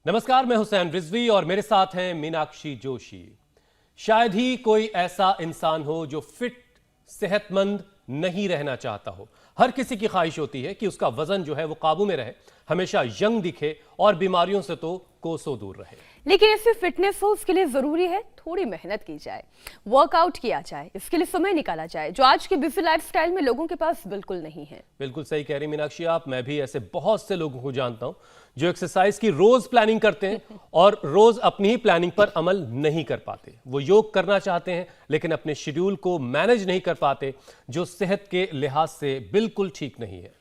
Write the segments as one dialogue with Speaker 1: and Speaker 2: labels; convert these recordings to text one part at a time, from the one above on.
Speaker 1: नमस्कार, मैं हुसैन रिजवी और मेरे साथ हैं मीनाक्षी जोशी। शायद ही कोई ऐसा इंसान हो जो फिट, सेहतमंद नहीं रहना चाहता हो। हर किसी की ख्वाहिश होती है कि उसका वजन जो है वो काबू में रहे, हमेशा यंग दिखे और बीमारियों से तो कोसों दूर रहे।
Speaker 2: लेकिन इससे फिटनेस हो, उसके लिए जरूरी है थोड़ी मेहनत की जाए, वर्कआउट किया जाए, इसके लिए समय निकाला जाए, जो आज के बिजी लाइफस्टाइल में लोगों के पास बिल्कुल नहीं है।
Speaker 1: बिल्कुल सही कह रही मीनाक्षी आप। मैं भी ऐसे बहुत से लोगों को जानता हूं जो एक्सरसाइज की रोज प्लानिंग करते हैं और रोज अपनी ही प्लानिंग पर अमल नहीं कर पाते। वो योग करना चाहते हैं लेकिन अपने शेड्यूल को मैनेज नहीं कर पाते, जो सेहत के लिहाज से बिल्कुल ठीक नहीं है।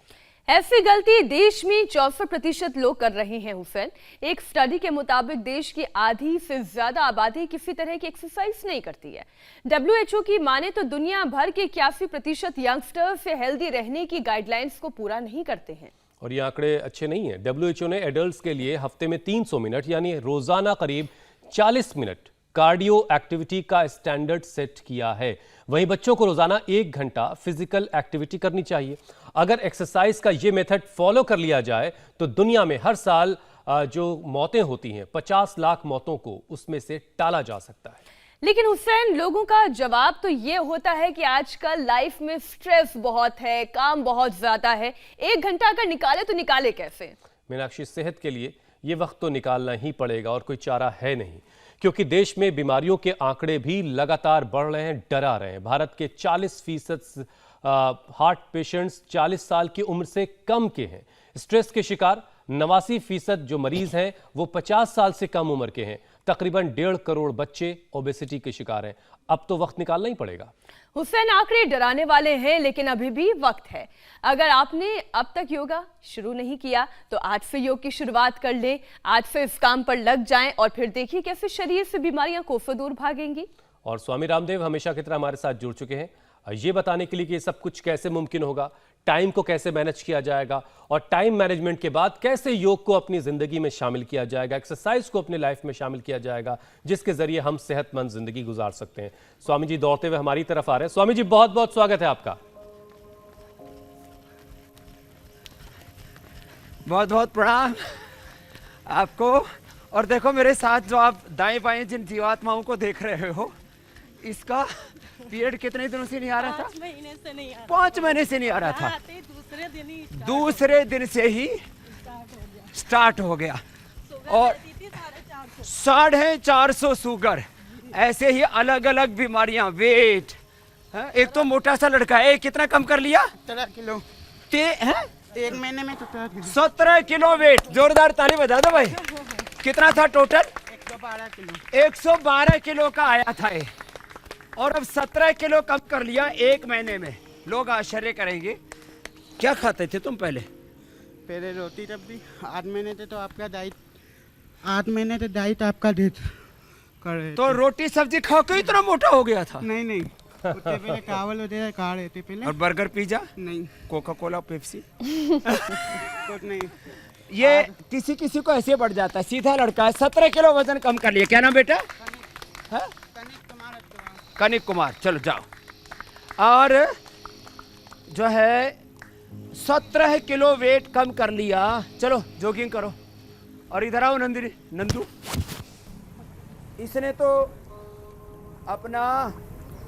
Speaker 2: ऐसी गलती देश में 64% लोग कर रहे हैं हुसैन। एक स्टडी के मुताबिक देश की आधी से ज्यादा आबादी किसी तरह की एक्सरसाइज नहीं करती है। WHO की माने तो दुनिया भर के 81% यंगस्टर्स से हेल्दी रहने की गाइडलाइंस को पूरा नहीं करते हैं।
Speaker 1: और ये आंकड़े अच्छे नहीं हैं। WHO ने एडल्ट्स के लिए हफ्ते में 300 मिनट यानी रोजाना करीब 40 मिनट कार्डियो एक्टिविटी का स्टैंडर्ड सेट किया है। वहीं बच्चों को रोजाना 1 घंटा फिजिकल एक्टिविटी करनी चाहिए। अगर एक्सरसाइज का ये मेथड फॉलो कर लिया जाए तो दुनिया में हर साल जो मौतें होती हैं 50 लाख मौतों को उसमें से टाला जा सकता है।
Speaker 2: लेकिन हुसैन, लोगों का जवाब तो ये होता है कि आजकल लाइफ में स्ट्रेस बहुत है, काम बहुत ज्यादा है, 1 घंटा अगर निकाले तो निकाले कैसे?
Speaker 1: मीनाक्षी, सेहत के लिए ये वक्त तो निकालना ही पड़ेगा और कोई चारा है नहीं, क्योंकि देश में बीमारियों के आंकड़े भी लगातार बढ़ रहे हैं, डरा रहे हैं। भारत के 40% हार्ट पेशेंट्स 40 साल की उम्र से कम के हैं। स्ट्रेस के शिकार 89% जो मरीज हैं वो 50 साल से कम उम्र के हैं। तकरीबन 1.5 करोड़ बच्चे ओबेसिटी के शिकार हैं। अब तो वक्त निकालना ही पड़ेगा।
Speaker 2: हुसैन, आंकड़े डराने वाले हैं, लेकिन अभी भी वक्त है। अगर आपने अब तक योगा शुरू नहीं किया तो आज से योग की शुरुआत कर ले। आज से इस काम पर लग जाएं और फिर देखिए कैसे शरीर से बीमारियां कोसों दूर भागेंगी।
Speaker 1: और स्वामी रामदेव हमेशा की तरह हमारे साथ जुड़ चुके हैं ये बताने के लिए कि ये सब कुछ कैसे मुमकिन होगा, टाइम को कैसे मैनेज किया जाएगा और टाइम मैनेजमेंट के बाद कैसे योग को अपनी जिंदगी में शामिल किया जाएगा, एक्सरसाइज को अपने लाइफ में शामिल किया जाएगा, जिसके जरिए हम सेहतमंद जिंदगी गुजार सकते हैं। स्वामी जी दौड़ते हुए हमारी तरफ आ रहे हैं। स्वामी जी, बहुत बहुत स्वागत है आपका।
Speaker 3: बहुत बहुत प्रणाम आपको। और देखो मेरे साथ जो आप दाएं बाएं जिन जीवात्माओं को देख रहे हो, इसका पीरियड कितने दिनों से नहीं आ रहा था?
Speaker 4: 5 महीने से नहीं आ रहा।
Speaker 3: 5 महीने से नहीं आ रहा था।
Speaker 4: दूसरे दिन
Speaker 3: से ही स्टार्ट हो गया। और 450 शुगर, ऐसे ही अलग अलग बीमारियां, वेट। एक तो मोटा सा लड़का है, कितना कम कर लिया?
Speaker 4: 17 किलो। 1 महीने में
Speaker 3: 17 किलो वेट। जोरदार ताली बजा दो भाई। कितना था टोटल?
Speaker 4: 112 किलो।
Speaker 3: 112 किलो का आया था ये, और अब 17 किलो कम कर लिया 1 महीने में। लोग आश्चर्य करेंगे, क्या खाते थे तुम पहले?
Speaker 4: पहले रोटी सब्जी। 8 महीने थे तो आपका डाइट 8 महीने से डाइट आपका डेट कर रहे
Speaker 3: तो रोटी सब्जी खा के इतना मोटा हो गया था?
Speaker 4: नहीं उससे पहले चावल वगैरह खा रहे थे पहले।
Speaker 3: और बर्गर, पिज्जा?
Speaker 4: नहीं।
Speaker 3: Coca Cola, Pepsi?
Speaker 4: कुछ नहीं।
Speaker 3: ये किसी किसी को ऐसे बढ़ जाता है। सीधा लड़का है, 17 किलो वजन कम कर लिया। क्या नाम बेटा? कनिक कुमार। चलो जाओ। और जो है 17 किलो वेट कम कर लिया। चलो जॉगिंग करो। और इधर आओ नंदू। इसने तो अपना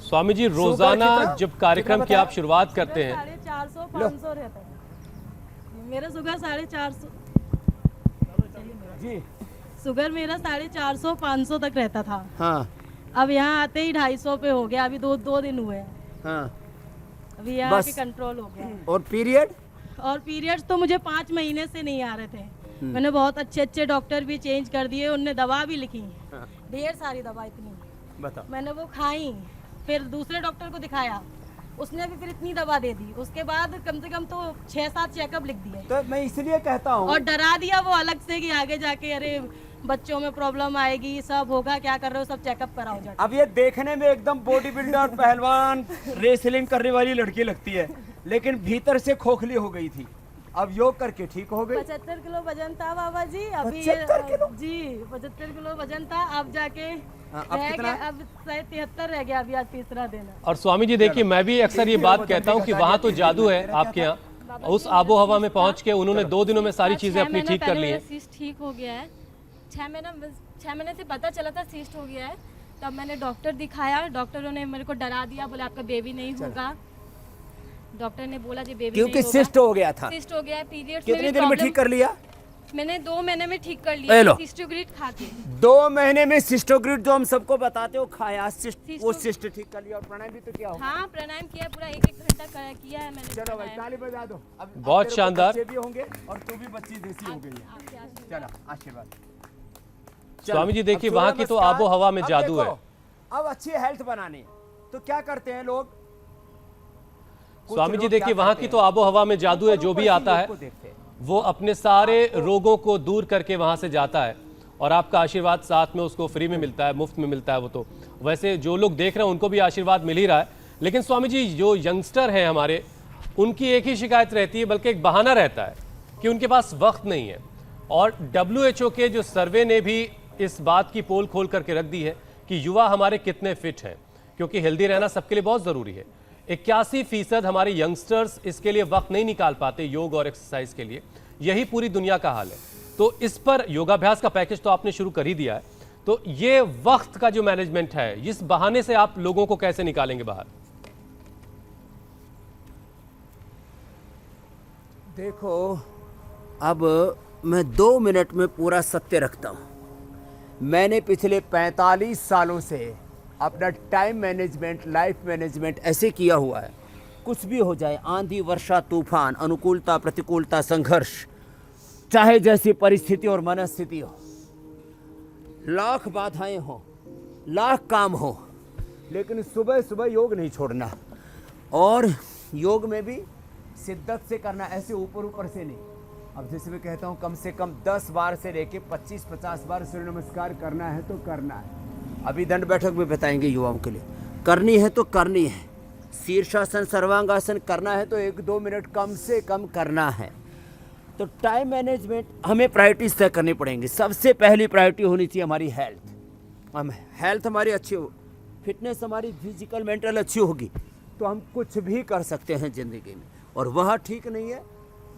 Speaker 1: स्वामी जी, रोजाना जब कार्यक्रम की आप शुरुआत करते हैं
Speaker 5: 450-500 रहता है मेरा शुगर। 450
Speaker 3: जी,
Speaker 5: शुगर मेरा 450-500 तक रहता था।
Speaker 3: हाँ
Speaker 5: अब यहाँ आते ही 250 पे हो गया। अभी दो दिन हुए हैं।
Speaker 3: हाँ।
Speaker 5: अभी यहाँ
Speaker 3: बस।
Speaker 5: के कंट्रोल हो गया।
Speaker 3: और पीरियड?
Speaker 5: और पीरियड्स तो मुझे 5 महीने से नहीं आ रहे थे। मैंने बहुत अच्छे डॉक्टर भी चेंज कर दिए, उनने दवा भी लिखी।
Speaker 3: हाँ।
Speaker 5: ढेर सारी दवा इतनी।
Speaker 3: बताओ।
Speaker 5: मैंने वो खाई, फिर दूसरे डॉक्टर को दिखाया, उसने भी फिर इतनी दवा दे दी। उसके बाद कम से कम तो 6-7 चेकअप लिख दिए।
Speaker 3: तो मैं इसलिए कहता हूँ,
Speaker 5: और डरा दिया वो अलग से कि आगे जाके अरे बच्चों में प्रॉब्लम आएगी, सब होगा, क्या कर रहे हो, सब चेकअप कराओ जाके।
Speaker 3: अब ये देखने में एकदम बॉडी बिल्डर, पहलवान, रेसलिंग करने वाली लड़की लगती है, लेकिन भीतर से खोखली हो गई थी। अब योग करके ठीक हो गई।
Speaker 5: 75 किलो वजन था बाबा जी। अभी
Speaker 3: 75 किलो?
Speaker 5: जी 75 किलो वजन था। अब जाके
Speaker 3: अब
Speaker 5: रह
Speaker 3: कितना?
Speaker 5: गया, अब 73 रह गया। अभी आज तीसरा दिन है।
Speaker 1: और स्वामी जी देखिए, मैं भी अक्सर ये बात कहता हूँ कि वहाँ तो जादू है आपके यहाँ। उस आबो हवा में पहुँच के उन्होंने 2 दिनों में सारी चीजें अपनी ठीक कर ली है।
Speaker 6: ठीक हो गया है।
Speaker 5: 6 महीने से पता चला था सिस्ट हो गया है। तब मैंने डॉक्टर दिखाया, डॉक्टरों ने मेरे को डरा दिया, बोला आपका बेबी नहीं होगा। डॉक्टर ने बोला जी बेबी
Speaker 3: क्योंकि
Speaker 5: नहीं होगा।
Speaker 3: सिस्ट हो गया था।
Speaker 5: सिस्ट हो गया है, पीरियड्स
Speaker 3: कितने दिन में ठीक कर लिया?
Speaker 5: मैंने 2 महीने में ठीक कर
Speaker 3: ले
Speaker 5: लिया
Speaker 3: लो।
Speaker 5: सिस्टोग्रिड खा के।
Speaker 3: 2 महीने में सिस्टोग्रिड जो हम सबको बताते हो खाया, वो
Speaker 5: सिस्टो-
Speaker 3: सिस्ट ठीक कर लिया। और प्राणायाम भी तो क्या हो।
Speaker 5: हाँ प्राणायाम किया, पूरा 1-1 घंटा किया है मैंने।
Speaker 3: चलो भाई
Speaker 5: प्राणायाम।
Speaker 3: ताली बजा दो। अब
Speaker 1: बहुत
Speaker 3: तेरे को
Speaker 1: शानदार।
Speaker 3: बच्चे भी होंगे और तू भी बच्ची देसी हो गई है।
Speaker 5: आपके आशीर्वाद।
Speaker 3: चलो आशीर्वाद।
Speaker 1: स्वामी जी देखिए,
Speaker 3: अब
Speaker 1: वहाँ
Speaker 3: सूर्य
Speaker 1: की तो
Speaker 3: नमस्कार।
Speaker 1: आबो हवा में
Speaker 3: अब
Speaker 1: जादू
Speaker 3: देखो,
Speaker 1: है।
Speaker 3: अब अच्छी हेल्थ बनानी है तो क्या करते हैं लोग? कुछ
Speaker 1: स्वामी जी
Speaker 3: लोग
Speaker 1: देखिए,
Speaker 3: क्या
Speaker 1: वहाँ
Speaker 3: करते
Speaker 1: की
Speaker 3: हैं?
Speaker 1: तो आबो हवा में जादू है।
Speaker 3: ऊपर
Speaker 1: जो भी
Speaker 3: ऊपर
Speaker 1: आता
Speaker 3: से
Speaker 1: है
Speaker 3: योग को देखते हैं।
Speaker 1: वो अपने सारे रोगों को दूर करके वहां से जाता है और आपका आशीर्वाद साथ में उसको फ्री में मिलता है, मुफ्त में मिलता है। वो तो वैसे जो लोग देख रहे हैं उनको भी आशीर्वाद मिल ही रहा है। लेकिन स्वामी जी, जो यंगस्टर हैं हमारे, उनकी एक ही शिकायत रहती है, बल्कि एक बहाना रहता है कि उनके पास वक्त नहीं है। और WHO के जो सर्वे ने भी इस बात की पोल खोल करके रख दी है कि युवा हमारे कितने फिट हैं, क्योंकि हेल्दी रहना सबके लिए बहुत ज़रूरी है। 81% हमारे यंगस्टर्स इसके लिए वक्त नहीं निकाल पाते, योग और एक्सरसाइज के लिए। यही पूरी दुनिया का हाल है। तो इस पर योगाभ्यास का पैकेज तो आपने शुरू कर ही दिया है। तो ये वक्त का जो मैनेजमेंट है, इस बहाने से आप लोगों को कैसे निकालेंगे बाहर?
Speaker 3: देखो, अब मैं 2 मिनट में पूरा सत्य रखता हूँ। मैंने पिछले 45 सालों से अपना टाइम मैनेजमेंट, लाइफ मैनेजमेंट ऐसे किया हुआ है, कुछ भी हो जाए, आंधी, वर्षा, तूफान, अनुकूलता, प्रतिकूलता, संघर्ष, चाहे जैसी परिस्थिति और मनस्थिति हो, लाख बाधाएं हो, लाख काम हो, लेकिन सुबह सुबह योग नहीं छोड़ना। और योग में भी शिद्दत से करना, ऐसे ऊपर ऊपर से नहीं। अब जैसे मैं कहता हूँ, कम से कम 10 बार से लेके 25-50 बार सूर्य नमस्कार करना है तो करना है। अभी दंड बैठक में बताएंगे युवाओं के लिए, करनी है तो करनी है। शीर्षासन, सर्वांगासन करना है तो 1-2 मिनट कम से कम करना है। तो टाइम मैनेजमेंट हमें प्रायोरिटीज तय करनी पड़ेंगी। सबसे पहली प्रायोरिटी होनी चाहिए हमारी हेल्थ। हम हेल्थ हमारी अच्छी हो, फिटनेस हमारी फिजिकल मेंटल अच्छी होगी तो हम कुछ भी कर सकते हैं ज़िंदगी में। और वह ठीक नहीं है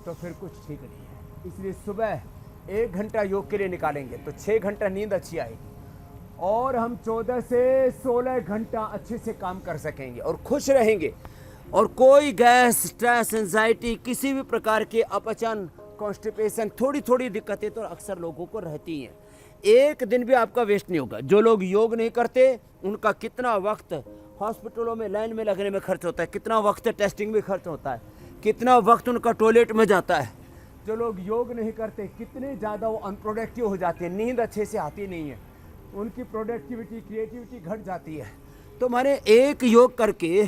Speaker 3: तो फिर कुछ ठीक नहीं है। इसलिए सुबह 1 घंटा योग के लिए निकालेंगे तो 6 घंटा नींद अच्छी आएगी और हम 14 से 16 घंटा अच्छे से काम कर सकेंगे और खुश रहेंगे। और कोई गैस, स्ट्रेस, एंजाइटी, किसी भी प्रकार के अपचन, कॉन्स्टिपेशन, थोड़ी थोड़ी दिक्कतें तो अक्सर लोगों को रहती हैं। एक दिन भी आपका वेस्ट नहीं होगा। जो लोग योग नहीं करते उनका कितना वक्त हॉस्पिटलों में लाइन में लगने में खर्च होता है, कितना वक्त टेस्टिंग में खर्च होता है, कितना वक्त उनका टॉयलेट में जाता है। जो लोग योग नहीं करते कितने ज़्यादा वो अनप्रोडक्टिव हो जाते हैं, नींद अच्छे से आती नहीं है, उनकी प्रोडक्टिविटी, क्रिएटिविटी घट जाती है। तो माने एक योग करके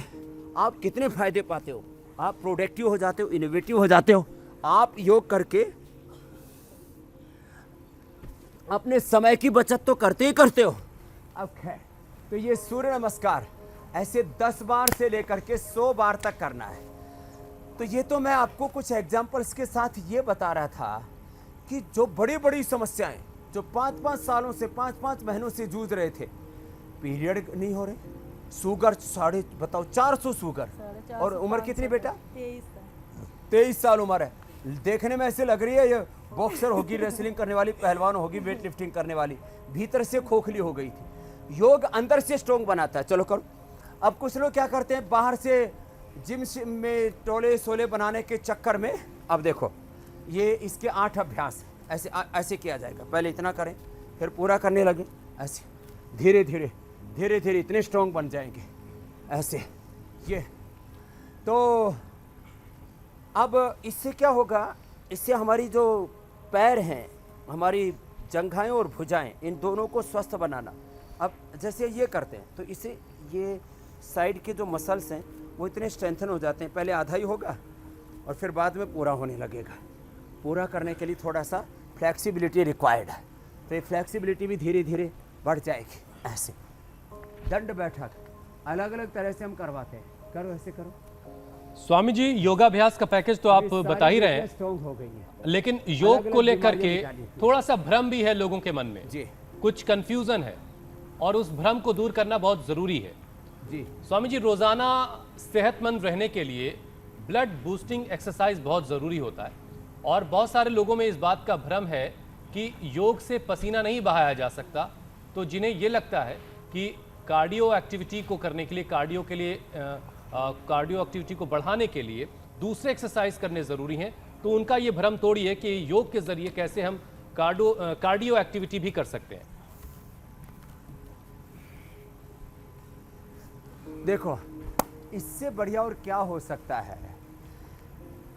Speaker 3: आप कितने फायदे पाते हो? आप प्रोडक्टिव हो जाते हो, इनोवेटिव हो जाते हो। आप योग करके अपने समय की बचत तो करते ही करते हो। अब खैर, तो ये सूर्य नमस्कार ऐसे 10 बार से लेकर के 100 बार तक करना है। तो ये तो मैं आपको कुछ एग्जाम्पल्स के साथ ये बता रहा था कि जो बड़ी बड़ी समस्याएं जो 5-5 सालों से, 5-5 महीनों से जूझ रहे थे, पीरियड नहीं हो रहे, शुगर बताओ 400 शुगर, और उम्र कितनी बेटा? 23 साल उम्र है। देखने में ऐसे लग रही है ये बॉक्सर होगी, रेसलिंग करने वाली, पहलवान होगी, वेट लिफ्टिंग करने वाली, भीतर से खोखली हो गई थी। योग अंदर से स्ट्रॉन्ग बनाता है। चलो करो। अब कुछ लोग क्या करते हैं, बाहर से जिम में टोले सोले बनाने के चक्कर में, अब देखो ये इसके 8 अभ्यास ऐसे ऐसे किया जाएगा। पहले इतना करें, फिर पूरा करने लगे, ऐसे धीरे धीरे धीरे धीरे इतने स्ट्रॉन्ग बन जाएंगे ऐसे। ये तो अब इससे क्या होगा, इससे हमारी जो पैर हैं, हमारी जंघाएं और भुजाएं, इन दोनों को स्वस्थ बनाना। अब जैसे ये करते हैं तो इससे ये साइड के जो मसल्स हैं वो इतने स्ट्रेंथन हो जाते हैं। पहले आधा ही होगा और फिर बाद में पूरा होने लगेगा। पूरा करने के लिए थोड़ा सा फ्लेक्सिबिलिटी रिक्वायर्ड है, तो ये फ्लेक्सिबिलिटी भी धीरे धीरे बढ़ जाएगी। ऐसे दंड बैठक अलग अलग तरह से हम करवाते हैं। करो, ऐसे करो।
Speaker 1: स्वामी जी, योगाभ्यास का पैकेज तो आप बता ही रहे हैं,
Speaker 3: स्ट्रॉन्ग हो गई है,
Speaker 1: लेकिन योग को लेकर के
Speaker 3: बीमारियां निकाली थी।
Speaker 1: थोड़ा सा भ्रम भी है लोगों के मन में
Speaker 3: जी
Speaker 1: कुछ कंफ्यूजन है और उस भ्रम को दूर करना बहुत जरूरी है।
Speaker 3: जी
Speaker 1: स्वामी जी, रोजाना सेहतमंद रहने के लिए ब्लड बूस्टिंग एक्सरसाइज बहुत ज़रूरी होता है और बहुत सारे लोगों में इस बात का भ्रम है कि योग से पसीना नहीं बहाया जा सकता, तो जिन्हें ये लगता है कि कार्डियो एक्टिविटी को करने के लिए, कार्डियो एक्टिविटी को बढ़ाने के लिए दूसरे एक्सरसाइज करने ज़रूरी हैं, तो उनका ये भ्रम तोड़िए कि योग के ज़रिए कैसे हम कार्डियो एक्टिविटी भी कर सकते हैं।
Speaker 3: देखो, इससे बढ़िया और क्या हो सकता है।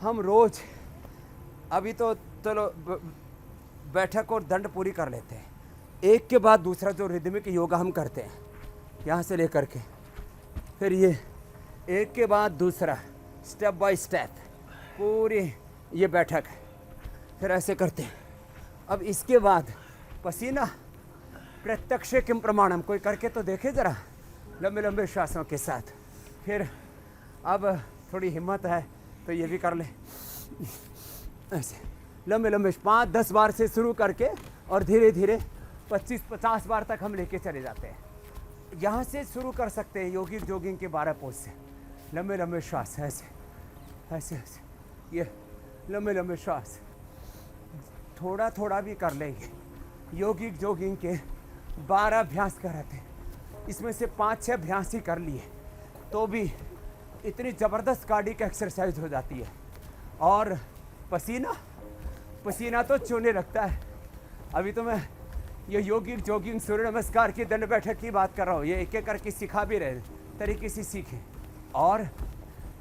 Speaker 3: हम रोज अभी तो चलो बैठक और दंड पूरी कर लेते हैं, एक के बाद दूसरा जो रिदमिक योगा हम करते हैं, यहाँ से लेकर के फिर ये एक के बाद दूसरा स्टेप बाय स्टेप पूरी ये बैठक, फिर ऐसे करते हैं। अब इसके बाद पसीना प्रत्यक्ष किम प्रमाणम, कोई करके तो देखे जरा लंबे लंबे श्वासों के साथ। फिर अब थोड़ी हिम्मत है तो ये भी कर ले, ऐसे लंबे लंबे 5-10 बार से शुरू करके और धीरे धीरे 25-50 बार तक हम लेके चले जाते हैं। यहाँ से शुरू कर सकते हैं योगिक जोगिंग के 12 पोज से। लंबे लंबे श्वास, ऐसे ऐसे ऐसे, ये लंबे लंबे श्वास थोड़ा थोड़ा भी कर लेंगे। योगिक जोगिंग के 12 अभ्यास कराते हैं, इसमें से 5-6 अभ्यास ही कर लिए तो भी इतनी ज़बरदस्त कार्डिक एक्सरसाइज हो जाती है। और पसीना तो चूने लगता है। अभी तो मैं ये योगिक जोगिंग सूर्य नमस्कार की दंड बैठक की बात कर रहा हूँ, ये एक एक करके सिखा भी रहे तरीके से सीखें। और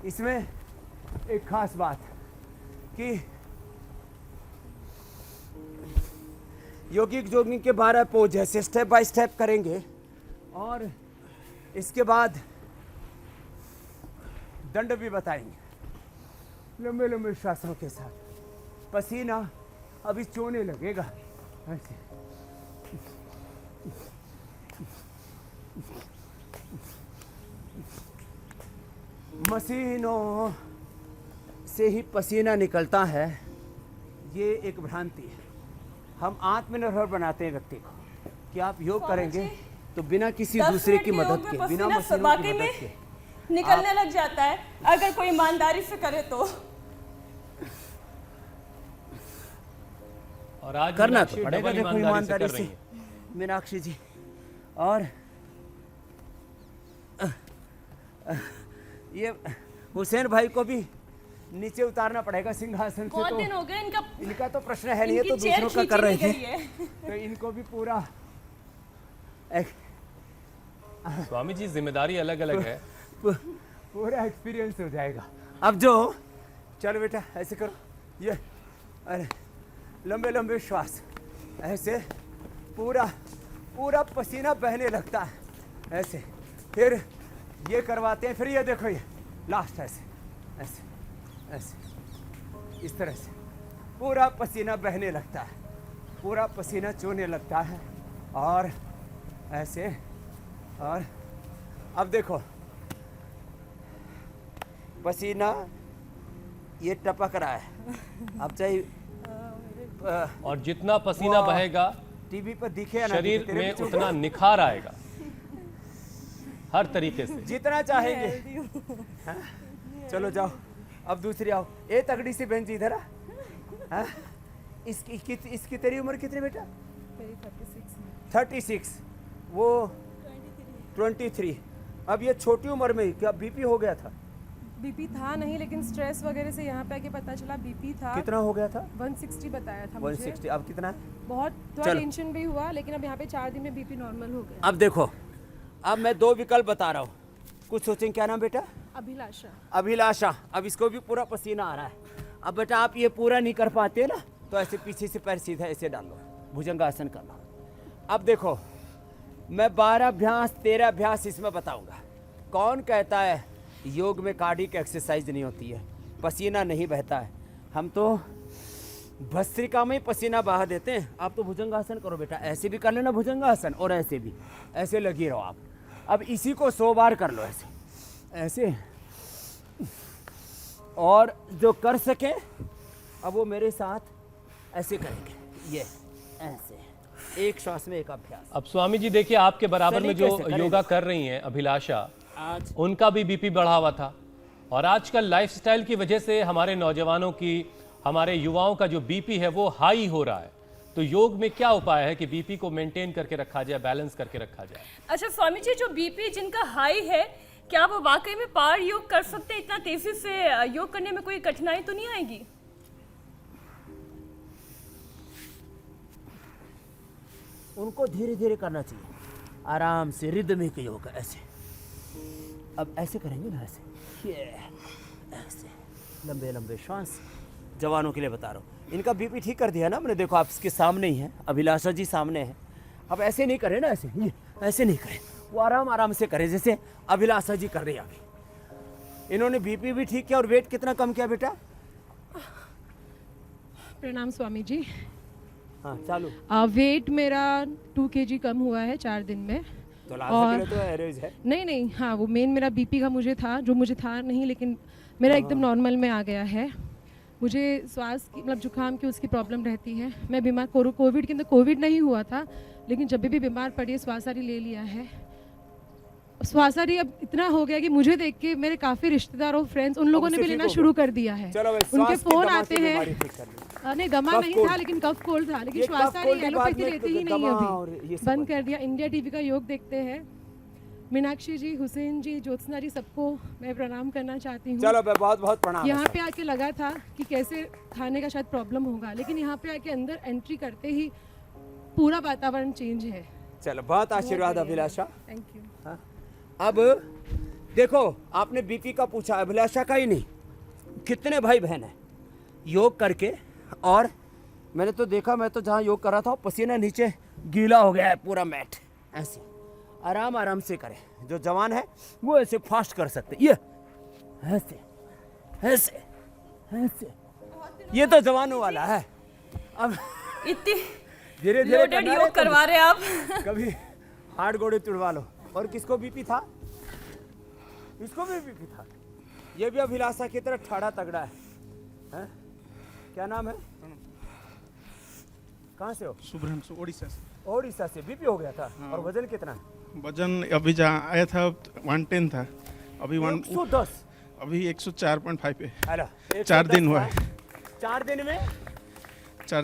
Speaker 3: इसमें एक खास बात कि योगिक जोगिंग के 12 पोज ऐसे स्टेप बाय स्टेप करेंगे और इसके बाद दंड भी बताएंगे लंबे लंबे श्वासों के साथ। पसीना अभी चोने लगेगा ऐसे। मशीनों से ही पसीना निकलता है, ये एक भ्रांति है। हम आत्मनिर्भर बनाते हैं व्यक्ति को कि आप योग करेंगे तो बिना किसी दूसरे की मदद के, बिना मशीनों की मदद के
Speaker 6: निकलने लग जाता है, अगर कोई ईमानदारी से करे तो।
Speaker 1: और आज
Speaker 3: करना
Speaker 1: मीनाक्षी
Speaker 3: तो पड़ेगा,
Speaker 1: डबल
Speaker 3: देखो ईमानदारी
Speaker 1: कर रही
Speaker 3: से
Speaker 1: हैं।
Speaker 3: मीनाक्षी जी। और ये हुसैन भाई को भी नीचे उतारना पड़ेगा सिंहासन से।
Speaker 6: बहुत
Speaker 3: तो
Speaker 6: दिन हो गए
Speaker 3: इनका तो प्रश्न है नहीं है, तो
Speaker 6: इनकी चेयर
Speaker 3: दूसरों का कर रहे
Speaker 6: खींची
Speaker 3: थे,
Speaker 6: नहीं गई है।
Speaker 3: तो इनको भी पूरा
Speaker 1: स्वामी जी जिम्मेदारी अलग अलग है।
Speaker 3: पूरा एक्सपीरियंस हो जाएगा। अब जो चलो बेटा ऐसे करो, ये अरे लंबे लंबे श्वास, ऐसे पूरा पसीना बहने लगता है ऐसे। फिर ये करवाते हैं, फिर ये देखो ये लास्ट ऐसे ऐसे ऐसे इस तरह से पूरा पसीना बहने लगता है, पूरा पसीना चूने लगता है और ऐसे। और अब देखो पसीना ये टपक रहा है, अब चाहे
Speaker 1: और जितना पसीना बहेगा
Speaker 3: टीवी पर दिखे या ना
Speaker 1: शरीर
Speaker 3: दिखे, तेरे
Speaker 1: में
Speaker 3: भी
Speaker 1: उतना निखार आएगा हर तरीके से।
Speaker 3: जितना चाहेंगे। हाँ? चलो जाओ, अब दूसरी आओ। ए तगड़ी सी बहन जी इधर आ। हाँ? इसकी तेरी उम्र कितनी बेटा? 36। वो 23। अब ये छोटी उम्र में क्या बीपी हो गया था?
Speaker 7: बीपी था नहीं, लेकिन स्ट्रेस वगैरह से यहाँ पे आके पता चला बीपी था।
Speaker 3: कितना हो गया था?
Speaker 7: 160 बताया था मुझे।
Speaker 3: 160। अब कितना है?
Speaker 7: बहुत थोड़ा
Speaker 3: चलो।
Speaker 7: टेंशन भी हुआ, लेकिन अब यहाँ पे 4 दिन में बीपी नॉर्मल हो गया।
Speaker 3: अब देखो, अब मैं 2 विकल्प बता रहा हूँ, कुछ सोचें। क्या नाम बेटा? अभिलाषा। अब इसको भी पूरा पसीना आ रहा है। अब बेटा आप ये पूरा नहीं कर पाते ना, तो ऐसे पीछे से पैर सीधा ऐसे डाल लो, भुजंगासन कर लो। अब देखो मैं 12 अभ्यास 13 अभ्यास इसमें बताऊंगा। कौन कहता है योग में कार्डिक एक्सरसाइज नहीं होती है, पसीना नहीं बहता है? हम तो भस्त्रिका में ही पसीना बहा देते हैं। आप तो भुजंगासन करो बेटा, ऐसे भी कर लेना भुजंगासन, और ऐसे भी, ऐसे लगी रहो आप। अब इसी को 100 बार कर लो ऐसे ऐसे। और जो कर सके अब वो मेरे साथ ऐसे करेंगे, ये ऐसे एक श्वास में एक अभ्यास।
Speaker 1: अब स्वामी जी देखिए, आपके बराबर में जो
Speaker 3: कैसे करें?
Speaker 1: योगा कर रही हैं अभिलाषा,
Speaker 3: आज
Speaker 1: उनका भी बीपी बढ़ा हुआ था। और आजकल लाइफस्टाइल की वजह से हमारे नौजवानों की, हमारे युवाओं का जो बीपी है वो हाई हो रहा है। तो योग में क्या उपाय है कि बीपी को मेंटेन करके रखा जाए, बैलेंस करके रखा जाए?
Speaker 6: अच्छा स्वामी जी, जो बीपी जिनका हाई है, क्या वो वाकई में पार योग कर सकते हैं? इतना तेजी से योग करने में कोई कठिनाई तो नहीं आएगी?
Speaker 3: उनको धीरे धीरे करना चाहिए, आराम से, रिदमिक योग ऐसे। अब ऐसे करेंगे ना, ऐसे, ये ऐसे लंबे लंबे श्वास। जवानों के लिए बता रहा हूँ, इनका बीपी ठीक कर दिया ना मैंने, देखो आपके सामने ही है, अभिलाषा जी सामने है। अब ऐसे नहीं करें ना, ऐसे, ये ऐसे नहीं करें, वो आराम आराम से करें जैसे अभिलाषा जी कर रही है अभी। इन्होंने बीपी भी ठीक किया और वेट कितना कम किया बेटा?
Speaker 7: प्रणाम स्वामी जी।
Speaker 3: हाँ चालू।
Speaker 7: वेट मेरा 2 kg कम हुआ है 4 दिन में।
Speaker 3: तो लास्ट के लिए तो एवरेज है।
Speaker 7: नहीं, हाँ वो मेन मेरा बीपी का मुझे था नहीं, लेकिन मेरा एकदम नॉर्मल में आ गया है। मुझे श्वास की मतलब जुकाम की उसकी प्रॉब्लम रहती है। मैं बीमार कोविड के अंदर कोविड नहीं हुआ था, लेकिन जब भी बीमार पड़ी है श्वासारी ले लिया है। श्वासारी अब इतना हो गया कि मुझे देख के मेरे काफ़ी रिश्तेदार और फ्रेंड्स उन लोगों ने भी लेना शुरू कर दिया है। उनके फ़ोन आते हैं। नहीं दमा नहीं था, लेकिन कफ कोल्ड था, लेकिन श्वासारी एलोपैथी लेते ही नहीं अभी, बंद कर दिया। इंडिया टीवी का योग देखते हैं। मीनाक्षी जी, हुसैन जी, ज्योत्सना जी, सबको मैं प्रणाम करना चाहती हूँ।
Speaker 3: चलो बहुत बहुत प्रणाम।
Speaker 7: यहाँ पे आके लगा था कि कैसे खाने का शायद प्रॉब्लम होगा, लेकिन यहाँ पे आके अंदर एंट्री करते ही पूरा वातावरण चेंज है।
Speaker 3: चलो बहुत आशीर्वाद अभिलाषा।
Speaker 7: Thank you.
Speaker 3: हाँ? अब देखो, आपने बीपी का पूछा, अभिलाषा का ही नहीं, कितने भाई बहन है योग करके। और मैंने तो देखा, मैं तो जहाँ योग कर रहा था पसीना नीचे गीला हो गया है पूरा मैट। ऐसे आराम आराम से करें। जो जवान है वो ऐसे फास्ट कर सकते, ये ऐसे ऐसे ऐसे, ये तो जवानों वाला है। अब
Speaker 6: इतनी
Speaker 3: धीरे धीरे
Speaker 6: लोडेड योग करवा रहे हैं आप।
Speaker 3: कभी हाथ गोड़े तुड़वा लो। और किसको बीपी था? इसको भी बीपी था। ये भी अभिलाषा की तरह ठाड़ा तगड़ा है, हैं? क्या नाम है? कहाँ से हो?
Speaker 8: शुभ्रांशु, ओडिशा से।
Speaker 3: ओडिशा से। बीपी हो गया था। और वजन कितना है?
Speaker 8: वजन अभी जहाँ आया था 110 था, अभी
Speaker 3: 110,
Speaker 8: अभी 104.5 पे।
Speaker 3: हेलो,
Speaker 8: 4 दिन हुआ है।
Speaker 3: 4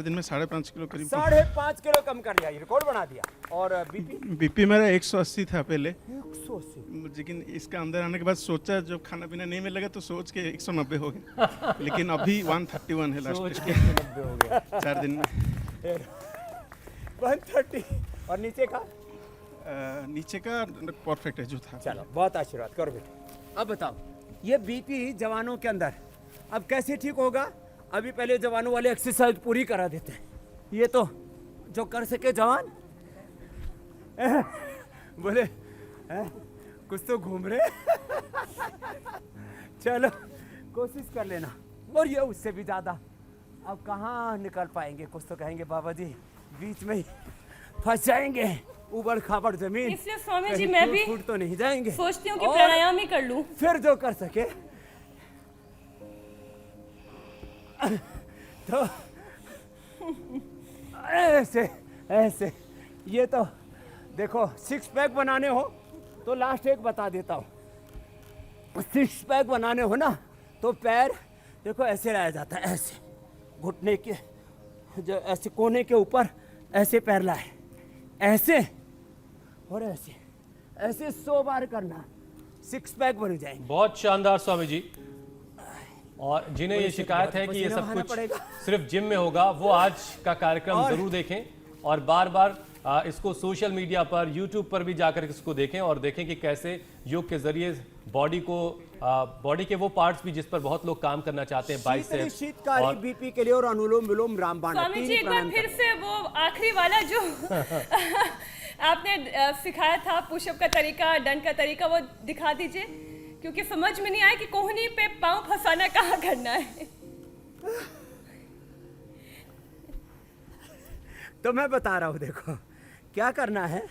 Speaker 3: दिन में
Speaker 8: 5.5 किलो करीब।
Speaker 3: 5.5 किलो कम कर लिया, ये रिकॉर्ड बना दिया। और
Speaker 8: बीपी मेरा 180 था पहले,
Speaker 3: 180।
Speaker 8: लेकिन इसका अंदर आने के बाद सोचा जब खाना पीना नहीं मिलेगा तो सोच के 190 हो गया, लेकिन अभी 131 है लास्ट पे।
Speaker 3: 190 हो गया
Speaker 8: 4 दिन में।
Speaker 3: 130। और नीचे का?
Speaker 8: नीचे का परफेक्ट है जो था।
Speaker 3: चलो बहुत आशीर्वाद करो बेटा। अब बताओ, ये बीपी जवानों के अंदर अब कैसे ठीक होगा? अभी पहले जवानों वाले एक्सरसाइज पूरी करा देते हैं। ये तो जो कर सके जवान बोले कुछ तो घूम रहे। चलो कोशिश कर लेना। और ये उससे भी ज़्यादा अब कहाँ निकल पाएंगे। कुछ तो कहेंगे बाबा जी बीच में ही फंस जाएंगे, ऊबड़ खाबड़ जमीन।
Speaker 6: इसलिए स्वामी जी मैं भी
Speaker 3: फूट तो नहीं जाएंगे।
Speaker 6: सोचती हूँ कि प्राणायाम ही कर लूँ।
Speaker 3: फिर जो कर सके तो ऐसे ऐसे। ये तो देखो, 6 पैक बनाने हो तो लास्ट एक बता देता हूँ। 6 पैक बनाने हो ना तो पैर देखो ऐसे लाया जाता है, ऐसे घुटने के जो ऐसे कोने के ऊपर ऐसे पैर लाए, ऐसे और ऐसे ऐसे 100 बार करना, 6 पैक बन जाएंगे।
Speaker 1: बहुत शानदार स्वामी जी। और जिन्हें ये शिकायत है कि ये सब कुछ सिर्फ जिम में होगा, वो आज का कार्यक्रम जरूर देखें और बार बार इसको सोशल मीडिया पर, यूट्यूब पर भी जाकर इसको देखें और देखें कि कैसे योग के जरिए बॉडी के वो पार्ट्स भी जिस पर बहुत लोग काम करना चाहते हैं, बाइसेप्स,
Speaker 3: शीतकारी बीपी के लिए और अनुलोम विलोम रामबाण।
Speaker 6: स्वामी जी एक बार फिर से वो आखिरी वाला जो आपने सिखाया था, पुशअप का तरीका, दंड का तरीका, वो दिखा दीजिए, क्योंकि समझ में नहीं आया कि कोहनी पे पांव फंसाना कहाँ करना है।
Speaker 3: तो मैं बता रहा हूँ, देखो क्या करना है।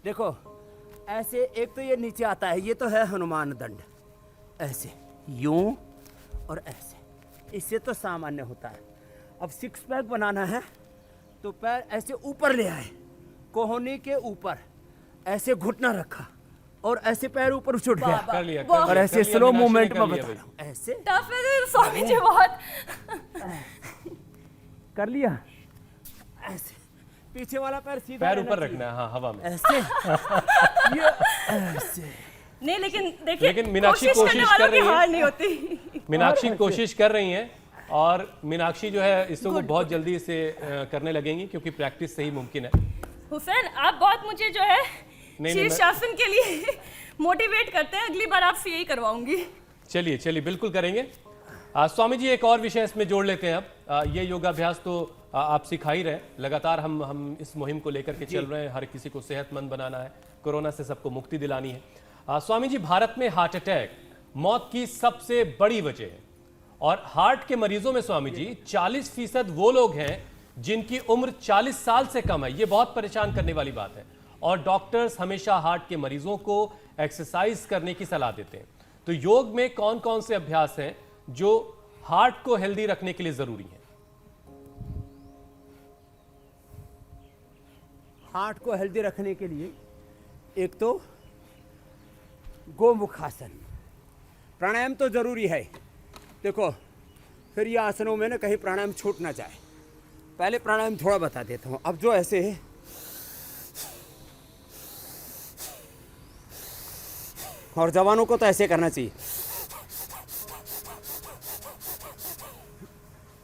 Speaker 3: देखो ऐसे, एक तो ये नीचे आता है, ये तो है हनुमान दंड, ऐसे यूं और ऐसे, इससे तो सामान्य होता है। अब 6 पैक बनाना है तो पैर ऐसे ऊपर ले आए, कोहनी के ऊपर ऐसे घुटना रखा और ऐसे पैर ऊपर उठ गया।
Speaker 1: कर लिया,
Speaker 3: और ऐसे स्लो मूवमेंट में बता रहा हूँ, ऐसे
Speaker 6: टफ है स्वामी जी बहुत।
Speaker 3: कर लिया। ऐसे पीछे वाला पैर सीधा
Speaker 1: पैर
Speaker 3: रहना
Speaker 1: ऊपर
Speaker 3: चाहिए।
Speaker 1: रखना है, हाँ, हवा में।
Speaker 3: ऐसे ये ऐसे।
Speaker 6: नहीं लेकिन देखिए,
Speaker 1: लेकिन मीनाक्षी
Speaker 6: करने
Speaker 1: कोशिश
Speaker 6: वालों
Speaker 1: कर
Speaker 6: की
Speaker 1: रही है।
Speaker 6: हार नहीं होती।
Speaker 1: मीनाक्षी कोशिश कर रही हैं और मीनाक्षी जो है इसको बहुत जल्दी से करने लगेंगी क्योंकि प्रैक्टिस से ही मुमकिन है।
Speaker 6: हुसैन, आप बहुत मुझे जो है
Speaker 1: नहीं,
Speaker 6: शीर्षासन के लिए मोटिवेट करते हैं। अगली बार आपसे यही करवाऊंगी।
Speaker 1: चलिए चलिए, बिल्कुल करेंगे। स्वामी जी, एक और विषय इसमें जोड़ लेते हैं अब। ये योगाभ्यास तो आप सिखा ही रहे हैं, लगातार हम इस मुहिम को लेकर के चल रहे हैं। हर किसी को सेहतमंद बनाना है, कोरोना से सबको मुक्ति दिलानी है। स्वामी जी, भारत में हार्ट अटैक मौत की सबसे बड़ी वजह है और हार्ट के मरीजों में स्वामी जी 40% वो लोग हैं जिनकी उम्र 40 साल से कम है। ये बहुत परेशान करने वाली बात है और डॉक्टर्स हमेशा हार्ट के मरीजों को एक्सरसाइज करने की सलाह देते हैं। तो योग में कौन कौन से अभ्यास हैं जो हार्ट को हेल्दी रखने के लिए जरूरी है?
Speaker 3: हार्ट को हेल्दी रखने के लिए एक तो गोमुखासन, प्राणायाम तो जरूरी है। देखो, फिर ये आसनों में ना कहीं प्राणायाम छूट ना जाए। पहले प्राणायाम थोड़ा बता देता हूँ। अब जो ऐसे है, और जवानों को तो ऐसे करना चाहिए।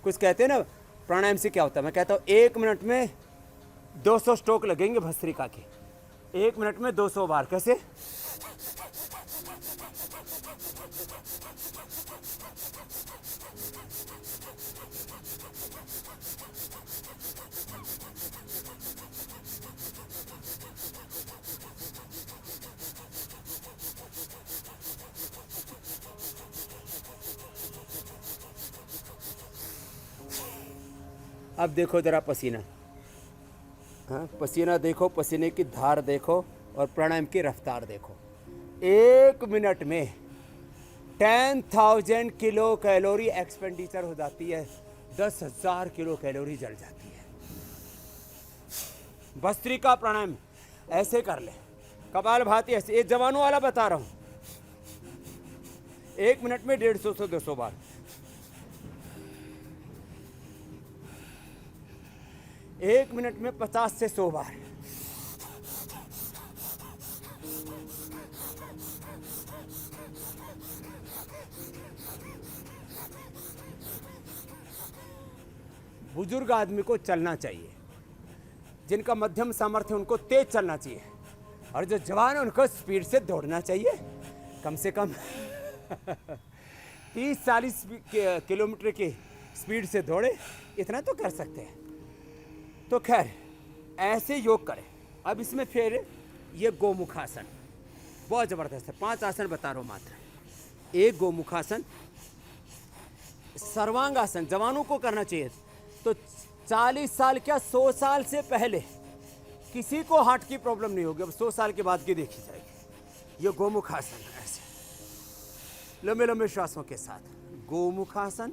Speaker 3: कुछ कहते हैं ना प्राणायाम से क्या होता है, मैं कहता हूँ 1 मिनट में 200 स्ट्रोक लगेंगे भस्त्रिका के। 1 मिनट में 200 बार। कैसे? अब देखो जरा पसीना, हाँ, पसीना देखो, पसीने की धार देखो और प्राणायाम की रफ्तार देखो। 1 मिनट में 10,000 किलो कैलोरी एक्सपेंडिचर हो जाती है। 10,000 किलो कैलोरी जल जाती है। भस्त्रिका प्राणायाम ऐसे कर ले, कपालभाति ऐसे। ये जवानों वाला बता रहा हूँ। 1 मिनट में 150 से 200 बार। 1 मिनट में 50 से 100 बार। बुजुर्ग आदमी को चलना चाहिए। जिनका मध्यम सामर्थ्य उनको तेज चलना चाहिए और जो जवान है उनको स्पीड से दौड़ना चाहिए। कम से कम 30-40 किलोमीटर की स्पीड से दौड़े, इतना तो कर सकते हैं। तो खैर ऐसे योग करें। अब इसमें फिर ये गोमुखासन बहुत ज़बरदस्त है। 5 आसन बता रहा हूँ मात्र। एक गोमुखासन, सर्वांगासन जवानों को करना चाहिए। तो 40 साल क्या 100 साल से पहले किसी को हार्ट की प्रॉब्लम नहीं होगी। अब 100 साल के बाद की देखी जाएगी। ये गोमुखासन ऐसे लंबे लंबे श्वासों के साथ। गोमुखासन,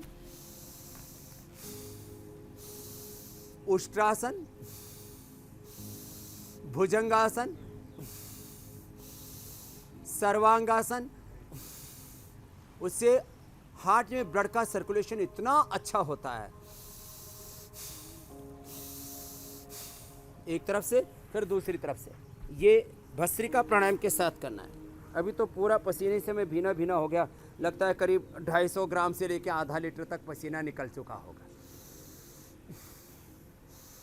Speaker 3: उष्ट्रासन, भुजंगासन, सर्वांगासन। उससे हार्ट में ब्लड का सर्कुलेशन इतना अच्छा होता है। एक तरफ से फिर दूसरी तरफ से। ये भस्त्रिका प्राणायाम के साथ करना है। अभी तो पूरा पसीने से मैं भीना भीना हो गया। लगता है करीब 250 ग्राम से लेकर आधा लीटर तक पसीना निकल चुका होगा।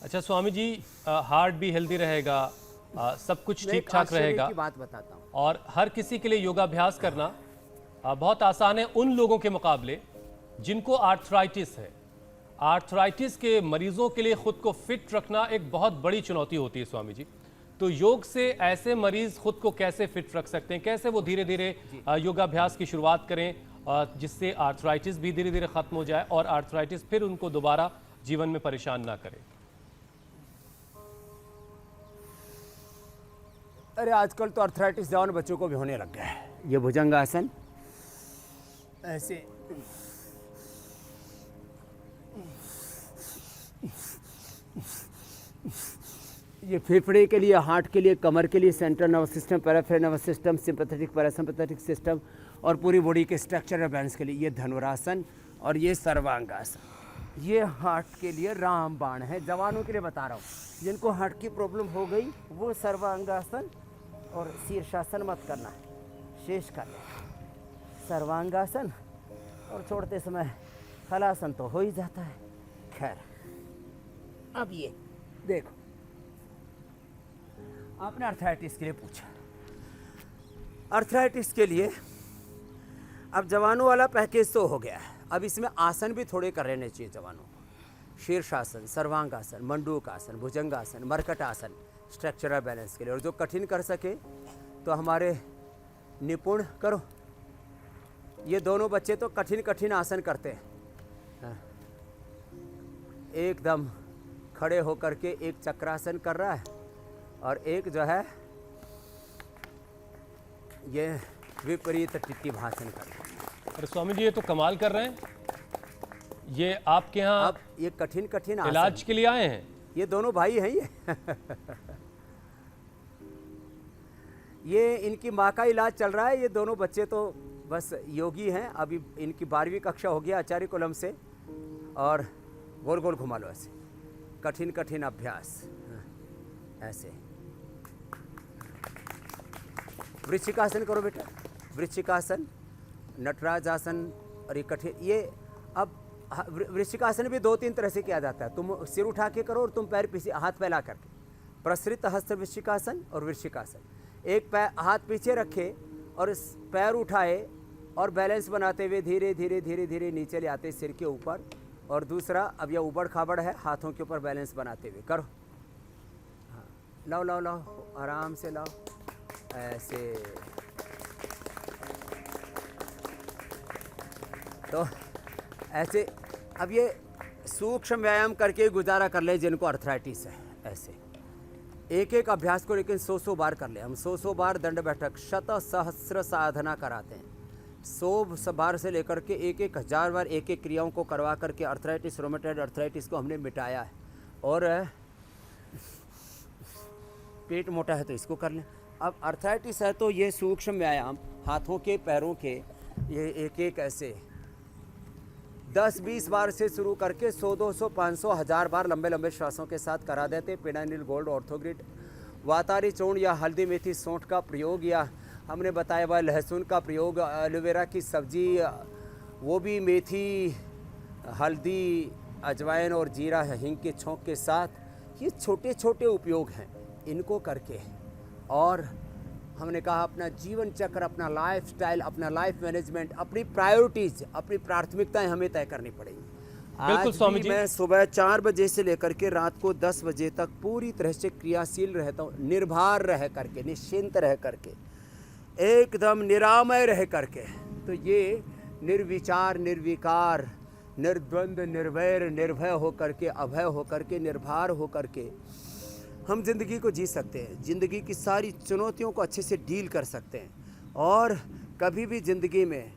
Speaker 1: अच्छा स्वामी जी, हार्ट भी हेल्दी रहेगा, सब कुछ ठीक ठाक रहेगा
Speaker 3: की बात बताता हूँ।
Speaker 1: और हर किसी के लिए योगाभ्यास करना बहुत आसान है उन लोगों के मुकाबले जिनको आर्थराइटिस है। आर्थराइटिस के मरीजों के लिए खुद को फिट रखना एक बहुत बड़ी चुनौती होती है स्वामी जी। तो योग से ऐसे मरीज खुद को कैसे फिट रख सकते हैं, कैसे वो धीरे धीरे योगाभ्यास की शुरुआत करें जिससे आर्थराइटिस भी धीरे धीरे खत्म हो जाए और आर्थराइटिस फिर उनको दोबारा जीवन में परेशान ना करे?
Speaker 3: अरे आजकल तो आर्थराइटिस जवान बच्चों को भी होने लग गया है। ये भुजंगासन ऐसे, ये फेफड़े के लिए, हार्ट के लिए, कमर के लिए, central nervous system, peripheral nervous system, sympathetic parasympathetic system और पूरी बॉडी के स्ट्रक्चर और बैलेंस के लिए ये धनुरासन और ये सर्वांगासन। ये हार्ट के लिए रामबाण है, जवानों के लिए बता रहा हूँ। जिनको हार्ट की प्रॉब्लम हो गई वो सर्वांगासन और शीर्षासन मत करना है, शेष कर लेना। सर्वांगासन और छोड़ते समय हलासन तो हो ही जाता है। खैर, अब ये देखो, आपने अर्थराइटिस के लिए पूछा। अर्थराइटिस के लिए अब जवानों वाला पैकेज तो हो गया है, अब इसमें आसन भी थोड़े कर लेने चाहिए जवानों को। शीर्षासन, सर्वांगासन, मंडूकासन, भुजंगासन, मरकटासन स्ट्रक्चरल बैलेंस के लिए। और जो कठिन कर सके तो हमारे निपुण करो। ये दोनों बच्चे तो कठिन कठिन आसन करते हैं। हाँ। एकदम खड़े होकर के एक चक्रासन कर रहा है और एक जो है ये विपरीत टिट्टी भाषण कर रहा है।
Speaker 1: अरे स्वामी जी, ये तो कमाल कर रहे हैं। ये आपके यहाँ
Speaker 3: अब ये कठिन कठिन आसन
Speaker 1: इलाज के लिए आए हैं?
Speaker 3: ये दोनों भाई हैं ये ये इनकी माँ का इलाज चल रहा है। ये दोनों बच्चे तो बस योगी हैं। अभी इनकी 12वीं कक्षा हो गया आचार्य कुलम से, और गोल गोल घुमा लो ऐसे, कठिन कठिन अभ्यास ऐसे। वृश्चिकासन करो बेटा, वृश्चिकासन, नटराज आसन। और ये कठिन, ये अब वृश्चिकासन भी 2-3 तरह से किया जाता है। तुम सिर उठा के करो और तुम पैर पीछे, हाथ फैला करके, प्रसृत हस्त वृश्चिकासन और वृश्चिकासन। एक पैर हाथ पीछे रखे और इस पैर उठाए और बैलेंस बनाते हुए धीरे धीरे धीरे धीरे नीचे ले आते सिर के ऊपर। और दूसरा, अब यह उबड़ खाबड़ है, हाथों के ऊपर बैलेंस बनाते हुए करो। हाँ, लाओ लाओ लाओ, आराम से लाओ ऐसे। तो ऐसे अब ये सूक्ष्म व्यायाम करके गुजारा कर ले जिनको अर्थराइटिस है। ऐसे एक एक अभ्यास को लेकिन 100 बार कर ले। हम 100 बार दंड बैठक, शत सहस्र साधना कराते हैं। 100 बार से लेकर के 1000 बार एक एक क्रियाओं को करवा करके अर्थराइटिस, रोमेटॉइड अर्थराइटिस को हमने मिटाया है। और पेट मोटा है तो इसको कर लें। अब अर्थराइटिस है तो ये सूक्ष्म व्यायाम हाथों के पैरों के ये एक एक ऐसे 10-20 बार से शुरू करके 100, 200, 500, 1000 बार लंबे लंबे श्वासों के साथ करा देते। पेडानिल गोल्ड, ऑर्थोग्रिड, वातारी चूर्ण या हल्दी मेथी सौंठ का प्रयोग, या हमने बताया हुआ लहसुन का प्रयोग, एलोवेरा की सब्जी, वो भी मेथी, हल्दी, अजवाइन और जीरा हिंग के छोंक के साथ। ये छोटे छोटे उपयोग हैं, इनको करके और हमने कहा अपना जीवन चक्र, अपना लाइफ स्टाइल, अपना लाइफ मैनेजमेंट, अपनी प्रायोरिटीज, अपनी प्राथमिकताएं हमें तय करनी पड़ेगी।
Speaker 1: बिल्कुल स्वामी जी।
Speaker 3: मैं सुबह 4 बजे से लेकर के रात को 10 बजे तक पूरी तरह से क्रियाशील रहता हूँ, निर्भर रह करके, निश्चिंत रह करके, एकदम निरामय रह करके। तो ये निर्विचार, निर्विकार, निर्द्वंद, निर्वैर, निर्भय होकर के, अभय होकर के, निर्भर होकर के हम जिंदगी को जी सकते हैं। जिंदगी की सारी चुनौतियों को अच्छे से डील कर सकते हैं और कभी भी जिंदगी में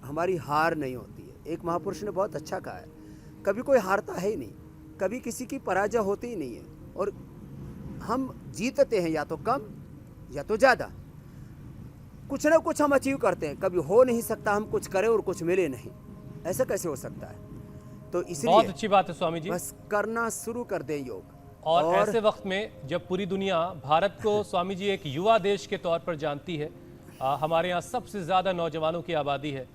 Speaker 3: हमारी हार नहीं होती है। एक महापुरुष ने बहुत अच्छा कहा है, कभी कोई हारता है ही नहीं, कभी किसी की पराजय होती ही नहीं है। और हम जीतते हैं या तो कम या तो ज़्यादा, कुछ ना कुछ हम अचीव करते हैं। कभी हो नहीं सकता हम कुछ करें और कुछ मिले नहीं, ऐसा कैसे हो सकता है? तो इसलिए
Speaker 1: बहुत अच्छी बात है स्वामी जी,
Speaker 3: बस करना शुरू कर दें योग।
Speaker 1: और ऐसे वक्त में जब पूरी दुनिया भारत को स्वामी जी एक युवा देश के तौर पर जानती है, हमारे यहाँ सबसे ज़्यादा नौजवानों की आबादी है।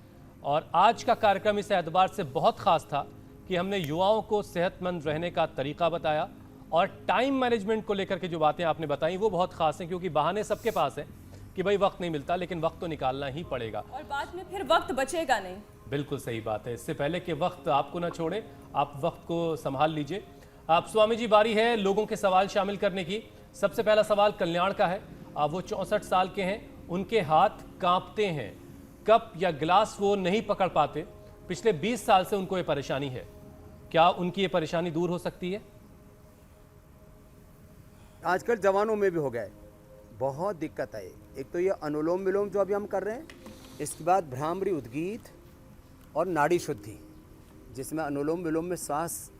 Speaker 1: और आज का कार्यक्रम इस एतबार से बहुत ख़ास था कि हमने युवाओं को सेहतमंद रहने का तरीका बताया और टाइम मैनेजमेंट को लेकर के जो बातें आपने बताई वो बहुत ख़ास हैं, क्योंकि बहाने सबके पास हैं कि भाई वक्त नहीं मिलता, लेकिन वक्त तो निकालना ही पड़ेगा
Speaker 6: और बाद में फिर वक्त बचेगा नहीं।
Speaker 1: बिल्कुल सही बात है। इससे पहले कि वक्त आपको ना छोड़े, आप वक्त को संभाल लीजिए। आप स्वामी जी, बारी है लोगों के सवाल शामिल करने की। सबसे पहला सवाल कल्याण का है। वो 64 साल के हैं, उनके हाथ कांपते हैं, कप या गिलास वो नहीं पकड़ पाते। पिछले 20 साल से उनको ये परेशानी है, क्या उनकी ये परेशानी दूर हो सकती है?
Speaker 3: आजकल जवानों में भी हो गया है, बहुत दिक्कत है। एक तो ये अनुलोम विलोम जो अभी हम कर रहे हैं, इसके बाद भ्रामरी उद्गीत और नाड़ी शुद्धि, जिसमें अनुलोम विलोम में सांस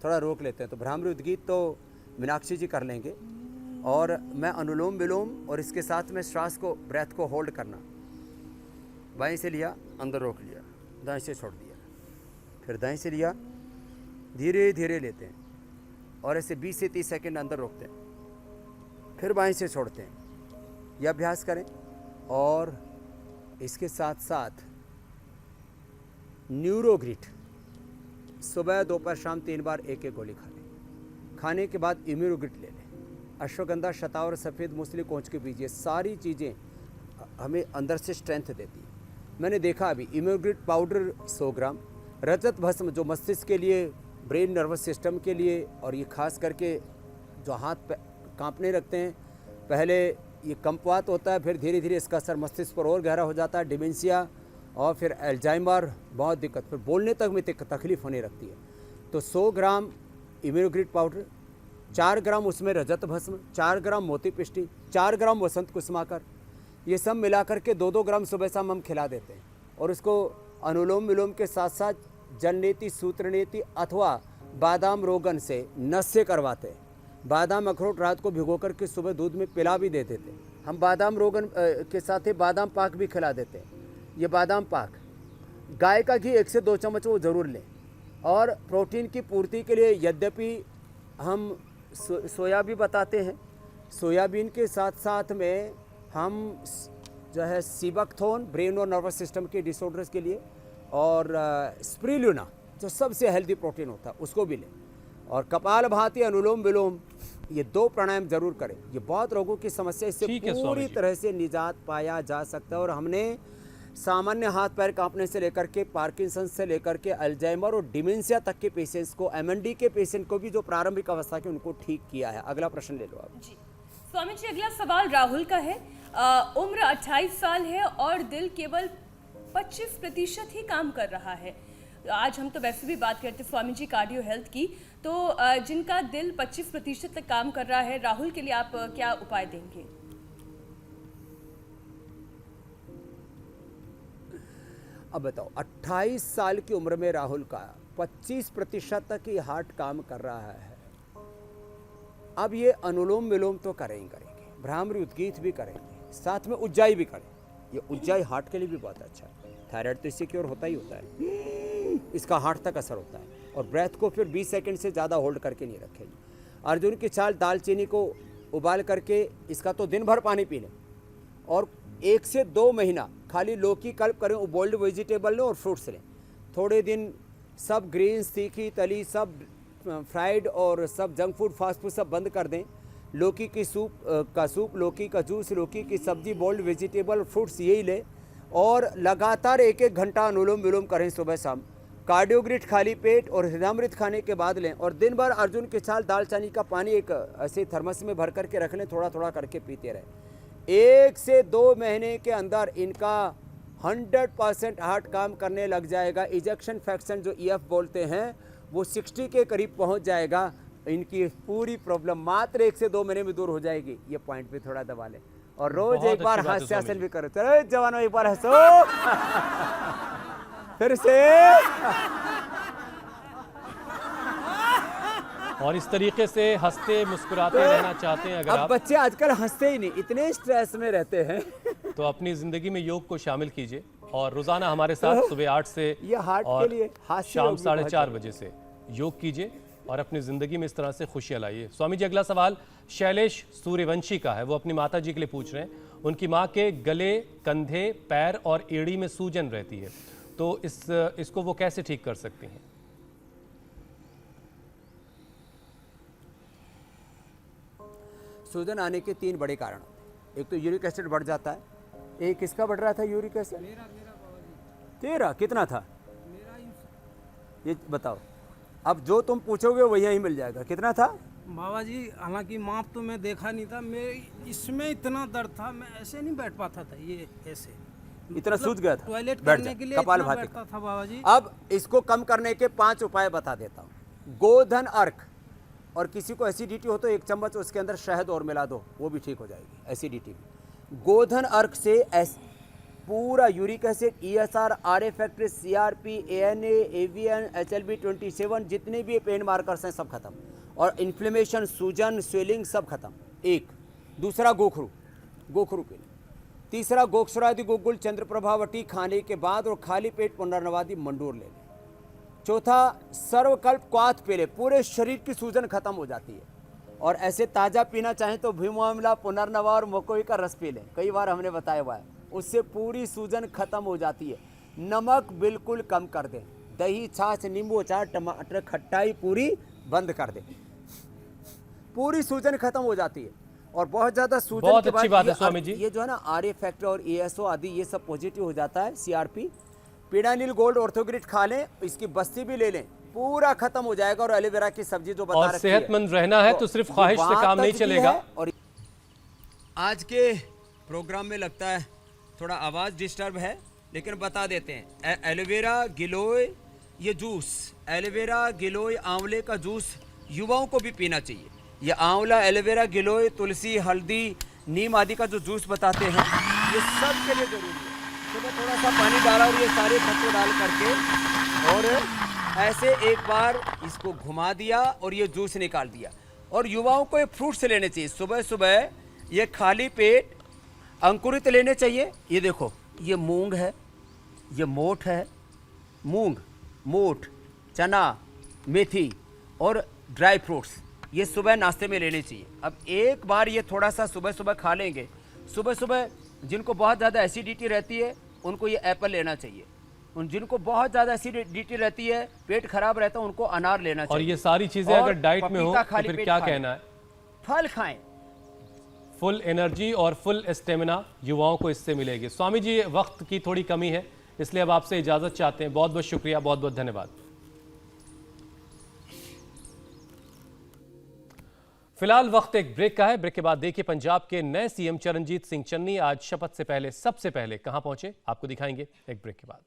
Speaker 3: थोड़ा रोक लेते हैं। तो भ्रामरी उद्गीत तो मीनाक्षी जी कर लेंगे, और मैं अनुलोम विलोम और इसके साथ में श्वास को, ब्रेथ को होल्ड करना। बाएं से लिया, अंदर रोक लिया, दाएं से छोड़ दिया, फिर दाएं से लिया, धीरे धीरे लेते हैं और ऐसे 20 से 30 सेकंड अंदर रोकते हैं, फिर बाएं से छोड़ते हैं। यह अभ्यास करें और इसके साथ साथ न्यूरोग्रिट सुबह दोपहर शाम 3 बार एक गोली खा लें। खाने के बाद इम्यूरोग्रिट ले लें। अश्वगंधा, शतावर, सफ़ेद मूसली, कोंच के बीज, ये सारी चीज़ें हमें अंदर से स्ट्रेंथ देती है। मैंने देखा अभी इम्यूरोग्रिट पाउडर 100 ग्राम, रजत भस्म जो मस्तिष्क के लिए, ब्रेन नर्वस सिस्टम के लिए, और ये खास करके जो हाथ कांपने लगते हैं, पहले ये कंपवात होता है, फिर धीरे धीरे इसका असर मस्तिष्क पर और गहरा हो जाता है, डिमेंशिया और फिर अल्जाइमर, बहुत दिक्कत, फिर बोलने तक में तकलीफ होने लगती है। तो 100 ग्राम इम्यूरोग्रिट पाउडर, 4 ग्राम उसमें रजत भस्म, 4 ग्राम मोती पिष्टी, 4 ग्राम वसंत कुसुमाकर, ये सब मिलाकर के 2-2 ग्राम सुबह शाम हम खिला देते हैं। और उसको अनुलोम विलोम के साथ साथ जननेति, सूत्रनेति अथवा बादाम रोगन से नस से करवाते हैं। बादाम अखरोट रात को भिगो करके सुबह दूध में पिला भी दे देते हैं। हम बादाम रोगन के साथ ही बादाम पाक भी खिला देते हैं। ये बादाम पाक, गाय का घी 1 से 2 चम्मच वो ज़रूर लें। और प्रोटीन की पूर्ति के लिए यद्यपि हम सोया भी बताते हैं, सोयाबीन के साथ साथ में हम जो है सीबकथोन, ब्रेन और नर्वस सिस्टम के डिसऑर्डर्स के लिए, और स्प्रिलुना जो सबसे हेल्दी प्रोटीन होता है उसको भी लें। और कपाल भाती, अनुलोम विलोम, ये 2 प्राणायाम जरूर करें। ये बहुत रोगों की समस्या इससे
Speaker 1: ठीक है स्वामी
Speaker 3: पूरी
Speaker 1: जी।
Speaker 3: तरह से निजात पाया जा सकता है। और हमने सामान्य हाथ पैर कांपने से लेकर के पार्किंसन से लेकर के अल्जाइमर और डिमेंशिया तक के पेशेंट्स को, एमएनडी के पेशेंट को भी जो प्रारंभिक अवस्था के, उनको ठीक किया है। अगला प्रश्न ले लो आप।
Speaker 6: जी स्वामी जी, अगला सवाल राहुल का है। उम्र 28 साल है और दिल केवल 25% ही काम कर रहा है। आज हम तो वैसे भी बात करते स्वामी जी कार्डियो हेल्थ की, तो जिनका दिल 25% तक काम कर रहा है, राहुल के लिए आप क्या उपाय देंगे?
Speaker 3: अब बताओ, 28 साल की उम्र में राहुल का 25% तक ही हार्ट काम कर रहा है। अब ये अनुलोम विलोम तो करेंगे, भ्रामरी उद्गीत भी करेंगे, साथ में उज्जाई भी करें। ये उज्जाई हार्ट के लिए भी बहुत अच्छा है। थायराइड तो इससे क्योर होता ही होता है, इसका हार्ट तक असर होता है। और ब्रेथ को फिर 20 सेकंड से ज़्यादा होल्ड करके नहीं रखेंगे। अर्जुन की छाल, दालचीनी को उबाल करके इसका तो दिन भर पानी पी लें, और 1 से 2 महीना खाली लौकी कल्प करें, वो बोल्ड वेजिटेबल लें और फ्रूट्स लें। थोड़े दिन सब ग्रीन्स, तीखी तली, सब फ्राइड और सब जंक फूड, फास्ट फूड सब बंद कर दें। लौकी की सूप, लौकी का जूस, लौकी की सब्जी, बोल्ड वेजिटेबल, फ्रूट्स यही लें। और लगातार 1-1 घंटा अनुलोम विलोम करें सुबह शाम। कार्डियोग्रिट खाली पेट और हृदयामृत खाने के बाद लें। और दिन भर अर्जुन की छाल, दालचीनी का पानी एक ऐसे थर्मस में भर करके रख लें, थोड़ा थोड़ा करके पीते रहें। 1 से 2 महीने के अंदर इनका 100% हार्ट काम करने लग जाएगा। इजेक्शन फ्रैक्शन जो EF बोलते हैं वो 60 के करीब पहुंच जाएगा। इनकी पूरी प्रॉब्लम मात्र 1 से 2 महीने में दूर हो जाएगी। ये पॉइंट पे थोड़ा दबा लें और रोज
Speaker 1: बहुत
Speaker 3: एक बार
Speaker 1: अच्छी बात है
Speaker 3: हास्यासन
Speaker 1: स्वामी
Speaker 3: भी करो। चलो जवानों, एक बार हंसो फिर से।
Speaker 1: और इस तरीके से हंसते मुस्कुराते रहना चाहते हैं अगर
Speaker 3: अब
Speaker 1: आप,
Speaker 3: बच्चे आजकल हंसते ही नहीं, इतने स्ट्रेस में रहते हैं।
Speaker 1: तो अपनी जिंदगी में योग को शामिल कीजिए। और रोजाना हमारे साथ सुबह 8 से
Speaker 3: ये हार्ट
Speaker 1: और
Speaker 3: के लिए हास्य
Speaker 1: शाम
Speaker 3: योग भी
Speaker 1: 4:30
Speaker 3: बहुत
Speaker 1: बजे से योग कीजिए और अपनी जिंदगी में इस तरह से खुशियां लाइए। स्वामी जी, अगला सवाल शैलेश सूर्यवंशी का है। वो अपनी माता जी के लिए पूछ रहे हैं। उनकी माँ के गले, कंधे, पैर और एड़ी में सूजन रहती है, तो इसको वो कैसे ठीक कर सकती हैं?
Speaker 3: सूजन आने के 3 बड़े कारण होते हैं। एक तो यूरिक एसिड बढ़ जाता है। एक किसका बढ़ रहा था यूरिक एसिड? तेरा कितना था? ये बताओ। अब जो तुम पूछोगे वही यही मिल जाएगा। कितना था?
Speaker 9: बाबा जी, हालांकि माप तो मैं देखा नहीं था, मैं इसमें इतना दर्द था, मैं ऐसे नहीं बैठ पाता था, ये ऐसे
Speaker 3: इतना सूज गया था।
Speaker 9: टॉयलेट
Speaker 3: बैठ
Speaker 9: करने
Speaker 3: जा,
Speaker 9: के लिए
Speaker 3: कपाल
Speaker 9: इतना
Speaker 3: भाती।
Speaker 9: बैठता था बाबा जी।
Speaker 3: अब इसको कम करने के 5 उपाय बता देता हूँ। गोधन अर्क, और किसी को एसिडिटी हो तो 1 चम्मच उसके अंदर शहद और मिला दो, वो भी ठीक हो जाएगी एसिडिटी भी। गोधन अर्क से पूरा uric acid, ESR, RA factor, CRP, ANA, AVN, HLB27 जितने भी पेन मार्कर्स हैं सब खत्म। और इन्फ्लेमेशन, सूजन, स्वेलिंग सब खत्म। एक। दूसरा गोखरू, गोखरू पी लें। तीसरा गोक्षरादि, गुगुल, चंद्र प्रभावटी खाने के बाद और खाली पेट पुनर्नवादी मंडूर ले लें। चौथा, सर्वकल्प क्वाथ पेले, पूरे शरीर की सूजन खत्म हो जाती है। और ऐसे ताज़ा पीना चाहें तो भीम आंवला, पुनर्नवा और मकोई का रस पी लें, कई बार हमने बताया हुआ है, उससे पूरी सूजन खत्म हो जाती है। नमक बिल्कुल कम कर दें, दही, छाछ, नींबू अचार, टमाटर, खट्टाई पूरी बंद कर दें, पूरी सूजन खत्म हो जाती है। और बहुत ज़्यादा सूजन
Speaker 1: बहुत
Speaker 3: के
Speaker 1: अच्छी
Speaker 3: बाद
Speaker 1: बात है स्वामी जी।
Speaker 3: ये जो है ना आर्य फैक्टर और एएसओ आदि ये सब पॉजिटिव हो जाता है। सीआरपी, पीडानिल गोल्ड, ऑर्थोग्रिड खा लें, इसकी बस्ती भी ले लें, पूरा खत्म हो जाएगा। और एलोवेरा की सब्जी जो बता
Speaker 1: और
Speaker 3: रखी है,
Speaker 1: सेहतमंद रहना है तो सिर्फ ख्वाहिश से काम नहीं चलेगा।
Speaker 3: और आज के प्रोग्राम में लगता है थोड़ा आवाज़ डिस्टर्ब है, लेकिन बता देते हैं। एलोवेरा गिलोय ये जूस, एलोवेरा गिलोय आंवले का जूस युवाओं को भी पीना चाहिए। ये आंवला, एलोवेरा, गिलोय, तुलसी, हल्दी, नीम आदि का जो जूस बताते हैं, ये सब के लिए ज़रूरी है। सुबह थोड़ा सा पानी डाला और ये सारे तत्व डाल करके और ऐसे एक बार इसको घुमा दिया और ये जूस निकाल दिया। और युवाओं को ये फ्रूट्स लेने चाहिए सुबह सुबह, ये खाली पेट अंकुरित लेने चाहिए। ये देखो, ये मूंग है, ये मोठ है, मूंग, मोठ, चना, मेथी और ड्राई फ्रूट्स, ये सुबह नाश्ते में लेने चाहिए। अब एक बार ये थोड़ा सा सुबह सुबह खा लेंगे। सुबह सुबह जिनको बहुत ज़्यादा एसिडिटी रहती है उनको ये एप्पल लेना चाहिए, उन जिनको बहुत ज़्यादा एसिडिटी रहती है, पेट खराब रहता है, उनको अनार लेना चाहिए।
Speaker 1: और ये सारी चीजें अगर डाइट में हो तो फिर क्या कहना है?
Speaker 3: फल खाएं।
Speaker 1: फुल एनर्जी और फुल स्टेमिना युवाओं को इससे मिलेगी। स्वामी जी, वक्त की थोड़ी कमी है, इसलिए अब आपसे इजाजत चाहते हैं। बहुत बहुत शुक्रिया, बहुत बहुत धन्यवाद। फिलहाल वक्त एक ब्रेक का है। ब्रेक के बाद देखिए पंजाब के नए सीएम चरणजीत सिंह चन्नी आज शपथ से पहले सबसे पहले कहां पहुंचे, आपको दिखाएंगे एक ब्रेक के बाद।